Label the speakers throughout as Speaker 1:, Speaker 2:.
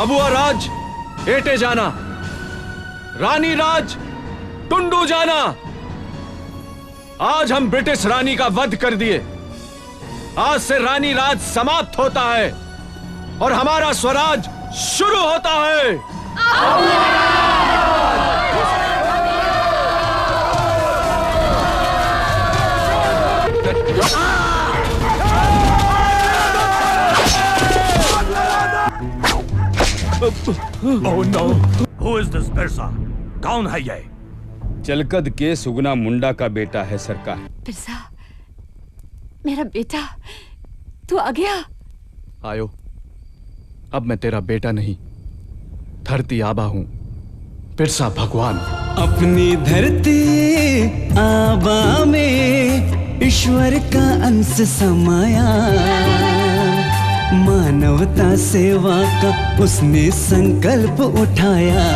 Speaker 1: भभुआ राज एटे जाना, रानी राज टुंडू जाना। आज हम ब्रिटिश रानी का वध कर दिए। आज से रानी राज समाप्त होता है और हमारा स्वराज शुरू होता है।
Speaker 2: Oh no! Who is this Birsa? कौन है ये?
Speaker 3: चलकद के सुगना मुंडा का बेटा है सरकार।
Speaker 4: बिरसा, मेरा बेटा, तू आ गया।
Speaker 1: आयो, अब मैं तेरा बेटा नहीं, धरती आबा हूं, बिरसा भगवान।
Speaker 5: अपनी धरती आबा में ईश्वर का अंश समाया, मानवता सेवा का उसने संकल्प उठाया,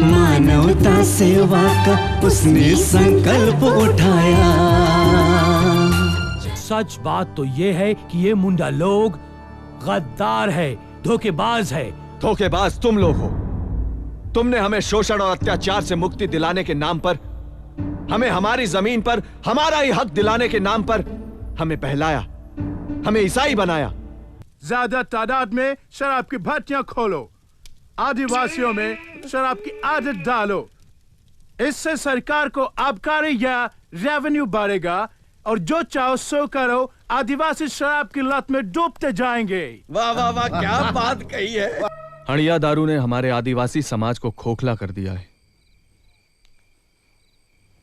Speaker 5: मानवता सेवा का उसने संकल्प उठाया।
Speaker 2: सच बात तो ये है कि ये मुंडा लोग गद्दार है, धोखेबाज है।
Speaker 1: धोखेबाज तुम लोग हो। तुमने हमें शोषण और अत्याचार से मुक्ति दिलाने के नाम पर, हमें हमारी जमीन पर हमारा ही हक दिलाने के नाम पर हमें बहलाया, हमें ईसाई बनाया।
Speaker 6: ज्यादा तादाद में शराब की भट्टियां खोलो, आदिवासियों में शराब की आदत डालो। इससे सरकार को आबकारी या रेवेन्यू बढ़ेगा और जो चाहो सो करो, आदिवासी शराब की लत में डूबते जाएंगे।
Speaker 7: वाह वाह वाह, क्या बात कही है।
Speaker 1: हड़िया दारू ने हमारे आदिवासी समाज को खोखला कर दिया है।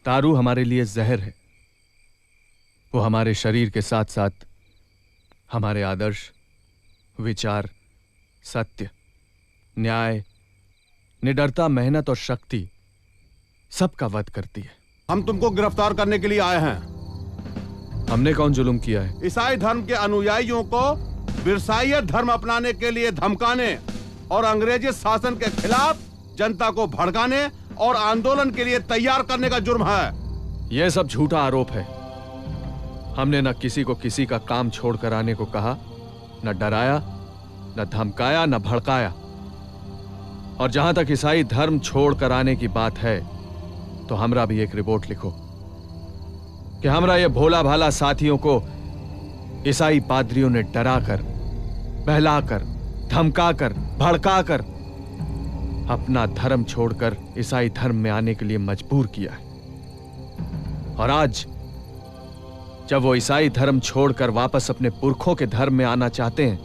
Speaker 1: दारू हमारे लिए जहर है। वो हमारे शरीर के साथ साथ हमारे आदर्श, विचार, सत्य, न्याय, निडरता, मेहनत और शक्ति सबका वध करती है।
Speaker 8: हम तुमको गिरफ्तार करने के लिए आए हैं।
Speaker 1: हमने कौन जुल्म किया है?
Speaker 8: ईसाई धर्म के अनुयायियों को बिरसाइयत धर्म अपनाने के लिए धमकाने और अंग्रेजी शासन के खिलाफ जनता को भड़काने और आंदोलन के लिए तैयार करने का जुर्म है।
Speaker 1: यह सब झूठा आरोप है। हमने न किसी को किसी का काम छोड़कर आने को कहा, न डराया, न धमकाया, न भड़काया। और जहां तक ईसाई धर्म छोड़कर आने की बात है, तो हमरा भी एक रिपोर्ट लिखो कि हमरा ये भोला भाला साथियों को ईसाई पादरियों ने डराकर, बहलाकर, धमकाकर, भड़काकर अपना धर्म छोड़कर ईसाई धर्म में आने के लिए मजबूर किया है। और आज जब वो ईसाई धर्म छोड़कर वापस अपने पुरखों के धर्म में आना चाहते हैं,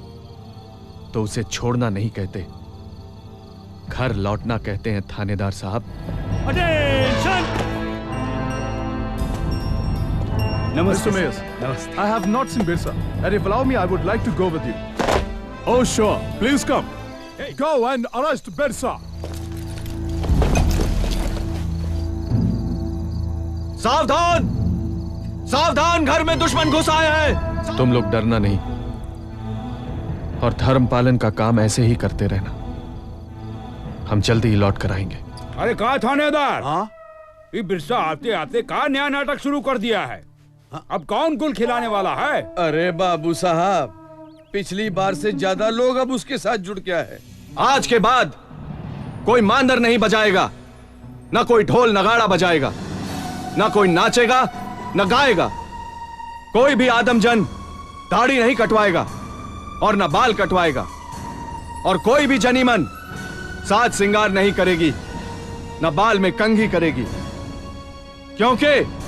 Speaker 1: तो उसे छोड़ना नहीं कहते, घर लौटना कहते हैं थानेदार साहब।
Speaker 6: Mr. Mayors, I have not seen Birsa, and if allow me, I would like to go with you. Oh, sure. Please come. Go and arrest Birsa.
Speaker 1: सावधान! सावधान! घर में दुश्मन घुस आए हैं। तुम लोग डरना नहीं और धर्म पालन का काम ऐसे ही करते रहना। हम जल्दी ही लौट कर आएंगे।
Speaker 3: अरे कहा थानेदार, ये बिरसा आते आते कहा नया नाटक शुरू कर दिया है। अब कौन गुल खिलाने वाला है?
Speaker 7: अरे बाबू साहब, पिछली बार से ज्यादा लोग अब उसके साथ जुड़ गया है।
Speaker 1: आज के बाद कोई मांदर नहीं बजाएगा, ना कोई ढोल नगाड़ा बजाएगा, ना कोई नाचेगा, ना गाएगा। कोई भी आदमजन दाढ़ी नहीं कटवाएगा और ना बाल कटवाएगा। और कोई भी जनीमन साज सिंगार नहीं करेगी, ना बाल में कंघी करेगी, क्योंकि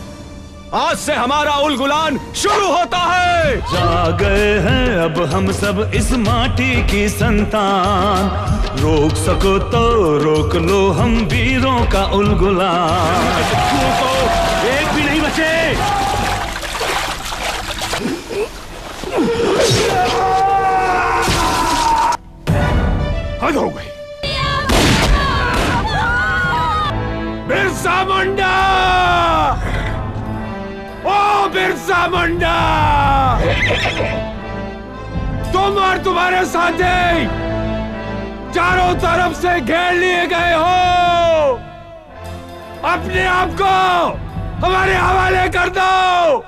Speaker 1: आज से हमारा उलगुलान शुरू होता है।
Speaker 5: जा गए हैं अब हम सब इस माटी की संतान, रोक सको तो रोक लो हम वीरों का उलगुलान।
Speaker 2: एक भी नहीं बचे।
Speaker 6: हद हो गई।
Speaker 2: बिरसा मुंडा! ओ बिरसा मुंडा! तुम और तुम्हारे साथी चारों तरफ से घेर लिए गए हो। अपने आप को हमारे हवाले कर दो।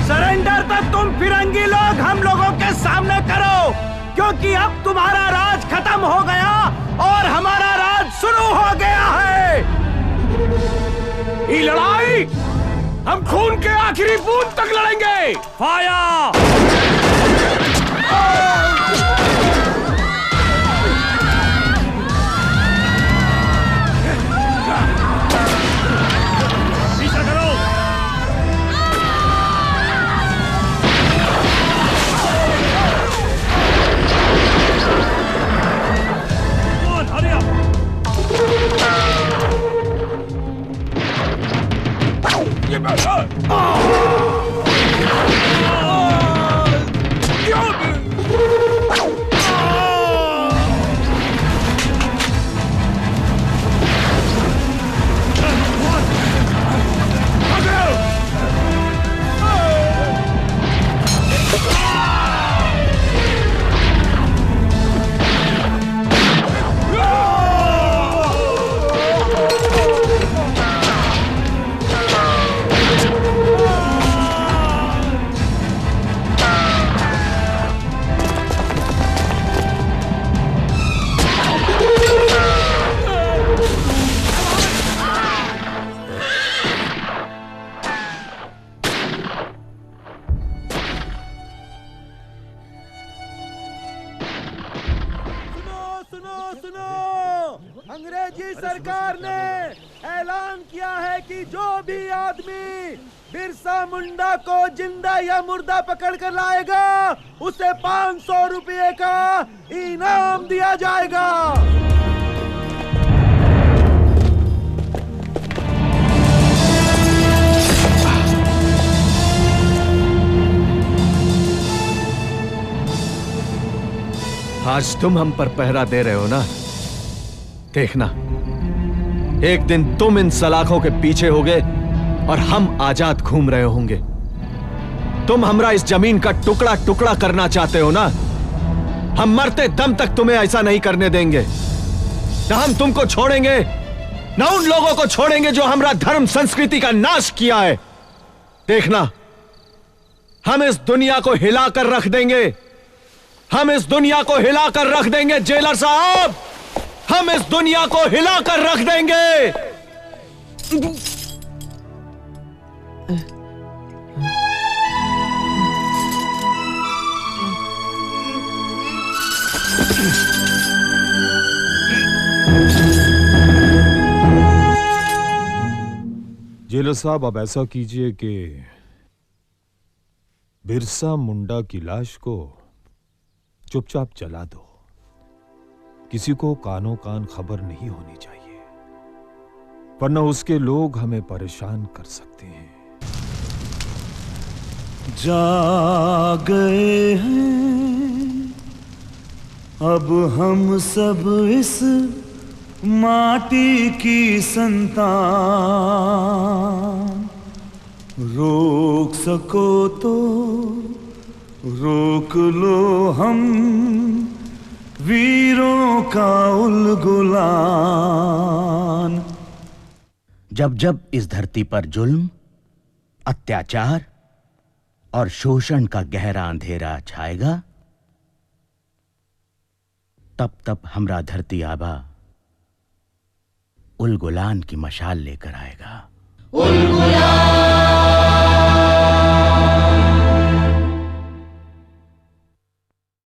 Speaker 2: सरेंडर सरेंडर तो तुम फिरंगी लोग हम लोगों के सामने करो, क्योंकि अब तुम्हारा राज खत्म हो गया और हमारा राज शुरू हो गया है। ये लड़ाई हम खून के आखिरी बूंद तक लड़ेंगे। फायर!
Speaker 9: अंग्रेजी सरकार ने ऐलान किया है कि जो भी आदमी बिरसा मुंडा को जिंदा या मुर्दा पकड़ कर लाएगा उसे 500 रुपये का इनाम दिया जाएगा।
Speaker 1: आज तुम हम पर पहरा दे रहे हो ना, देखना एक दिन तुम इन सलाखों के पीछे होगे और हम आजाद घूम रहे होंगे। तुम हमरा इस जमीन का टुकड़ा टुकड़ा करना चाहते हो ना, हम मरते दम तक तुम्हें ऐसा नहीं करने देंगे। ना हम तुमको छोड़ेंगे, ना उन लोगों को छोड़ेंगे जो हमरा धर्म संस्कृति का नाश किया है। देखना हम इस दुनिया को हिला कर रख देंगे, हम इस दुनिया को हिला कर रख देंगे जेलर साहब, हम इस दुनिया को हिला कर रख देंगे।
Speaker 10: जेलर साहब, अब ऐसा कीजिए कि बिरसा मुंडा की लाश को चुपचाप जला दो। किसी को कानो कान खबर नहीं होनी चाहिए, वरना उसके लोग हमें परेशान कर सकते हैं।
Speaker 5: जा गए हैं अब हम सब इस माटी की संतान, रोक सको तो रोक लो हम वीरों का उलगुलान।
Speaker 11: जब जब इस धरती पर जुल्म, अत्याचार और शोषण का गहरा अंधेरा छाएगा, तब तब हमरा धरती आबा उलगुलान की मशाल लेकर आएगा। उलगुलान।